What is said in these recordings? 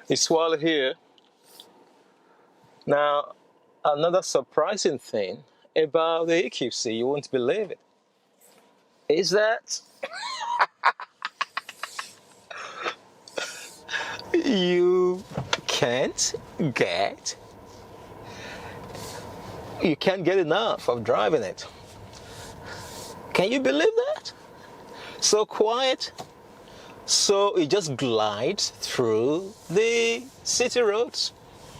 It's Wally here. Now, another surprising thing about the EQC, you won't believe it, is that you can't get you can't get enough of driving it. Can you believe that? So quiet, so it just glides through the city roads.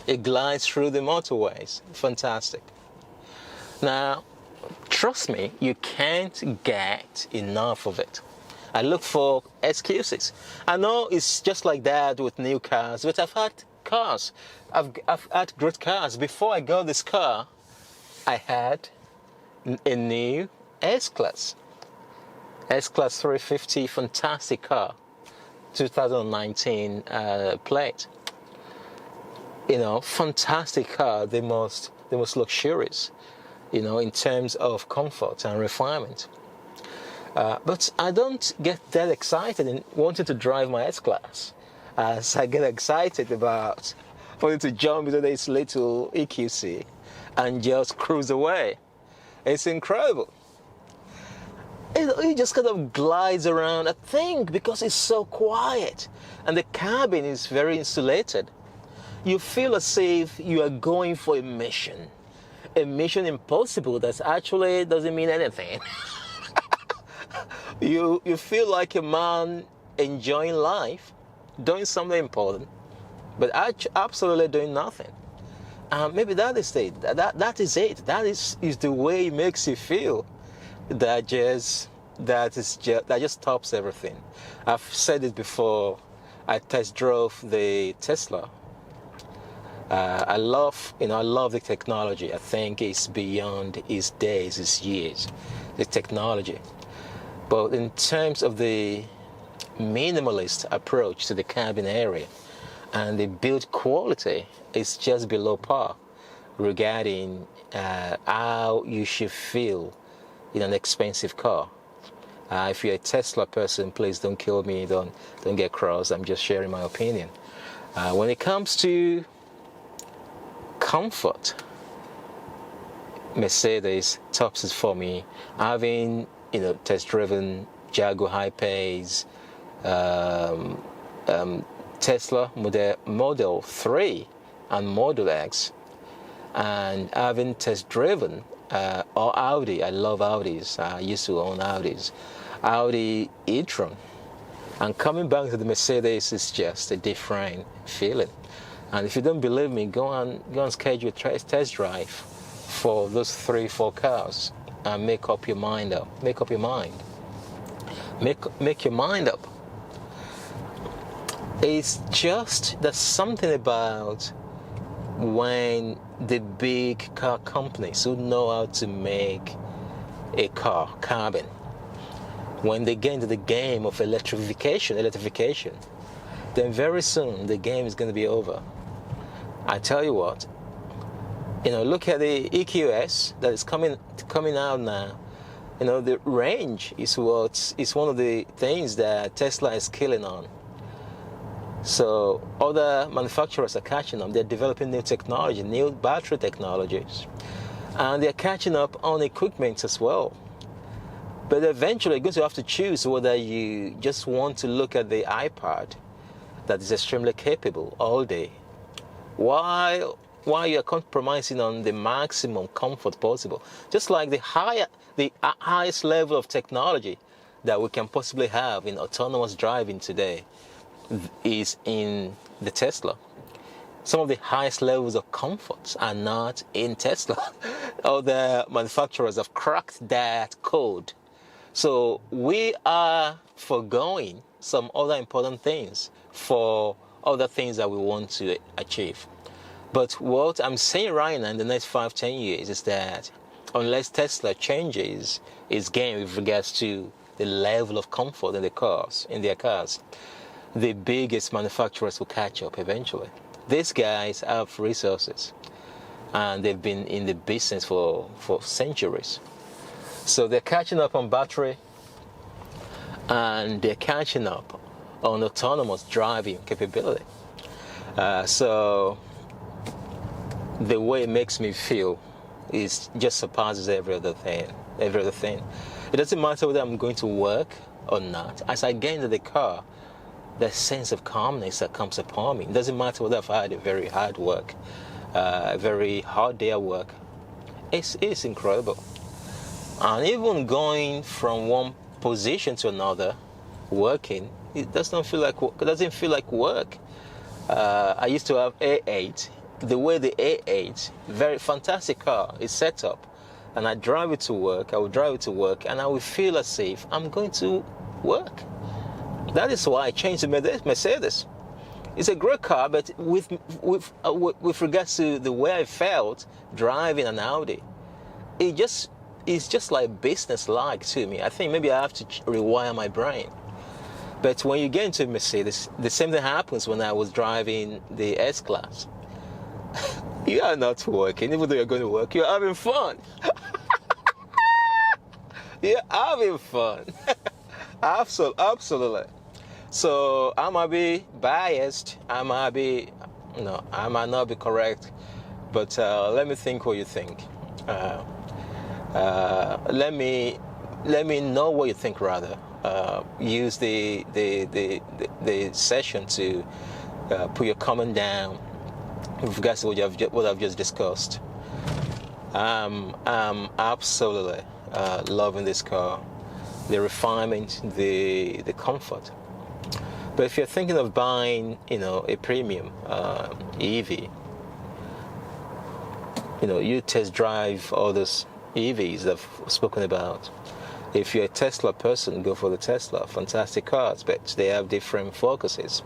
It glides through the motorways. Fantastic. Now, trust me, you can't get enough of it. I look for excuses. I know it's just like that with new cars, but I've had cars. I've had great cars. Before I got this car, I had a new S-Class. S-Class 350, fantastic car. 2019 plate. You know, fantastic car. The most luxurious, you know, in terms of comfort and refinement. But I don't get that excited in wanting to drive my S-Class as I get excited about wanting to jump into this little EQC and just cruise away. It's incredible. It just kind of glides around, I think, because it's so quiet and the cabin is very insulated. You feel as if you are going for a mission impossible that actually doesn't mean anything. You feel like a man enjoying life, doing something important, but absolutely doing nothing. Maybe that is it. That is it. That is the way it makes you feel. That just tops everything. I've said it before. I test drove the Tesla. I love the technology. I think it's beyond its days, its years, the technology. But in terms of the minimalist approach to the cabin area and the build quality, it's just below par regarding how you should feel in an expensive car. If you're a Tesla person, please don't kill me, don't get cross. I'm just sharing my opinion. When it comes to comfort, Mercedes tops it for me. Having test driven Jaguar Hi-Pace, Tesla Model 3 and Model X, and having test driven or Audi. I love Audis. I used to own Audis. Audi e-tron. And coming back to the Mercedes is just a different feeling. And if you don't believe me, go and schedule a test drive for those 3-4 cars and make up your mind up. Make up your mind. Make your mind up. It's just there's something about when the big car companies who know how to make a car cabin, when they get into the game of electrification, then very soon the game is going to be over. I tell you what, look at the EQS that is coming out now. The range is one of the things that Tesla is killing on. So other manufacturers are catching up. They're developing new technology, new battery technologies, and they're catching up on equipment as well. But eventually, you're going to have to choose whether you just want to look at the iPad that is extremely capable all day, while you're compromising on the maximum comfort possible. Just like the highest level of technology that we can possibly have in autonomous driving today is in the Tesla. Some of the highest levels of comfort are not in Tesla. Other manufacturers have cracked that code. So we are foregoing some other important things for other things that we want to achieve. But what I'm saying right now in the next 5-10 years is that unless Tesla changes its game with regards to the level of comfort in their cars, the biggest manufacturers will catch up eventually. These guys have resources and they've been in the business for centuries. So they're catching up on battery and they're catching up on autonomous driving capability. So the way it makes me feel is just surpasses every other thing. It doesn't matter whether I'm going to work or not. As I get into the car, the sense of calmness that comes upon me. It doesn't matter whether I've had a very hard work, a very hard day at work. It's incredible. And even going from one position to another, working, it doesn't feel like work. I used to have A8. The way the A8, very fantastic car, is set up, and I drive it to work. I will drive it to work, and I will feel as if I'm going to work. That is why I changed to Mercedes. It's a great car, but with regards to the way I felt driving an Audi, it's just like business-like to me. I think maybe I have to rewire my brain. But when you get into Mercedes, the same thing happens when I was driving the S-Class. You are not working, even though you're going to work. You're having fun. You're having fun. Absolutely. So I might be biased. I might not be correct. But let me think what you think. Let me know what you think. Rather, use the session to put your comment down with regards to what I've just discussed. I'm absolutely loving this car, the refinement, the comfort. But if you're thinking of buying, a premium EV, you test drive all those EVs that I've spoken about. If you're a Tesla person, go for the Tesla. Fantastic cars, but they have different focuses.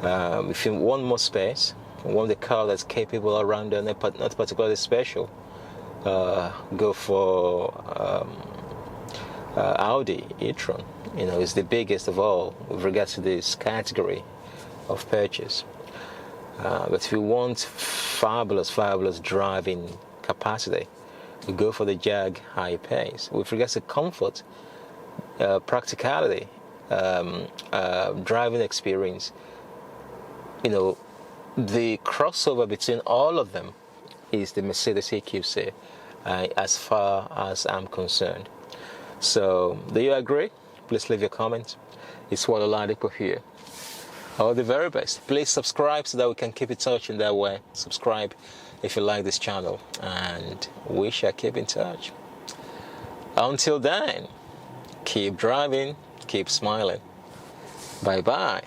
If you want more space, want the car that's capable around and not particularly special, go for Audi e-tron. It's the biggest of all with regards to this category of purchase. But if you want fabulous driving capacity, you go for the Jag high pace. With regards to comfort, practicality, driving experience, the crossover between all of them is the Mercedes EQC, as far as I'm concerned. So, do you agree? Please leave your comment. It's Wale Oladipo here. All the very best. Please subscribe so that we can keep in touch in that way. Subscribe if you like this channel, and we shall keep in touch. Until then, keep driving, keep smiling. Bye-bye.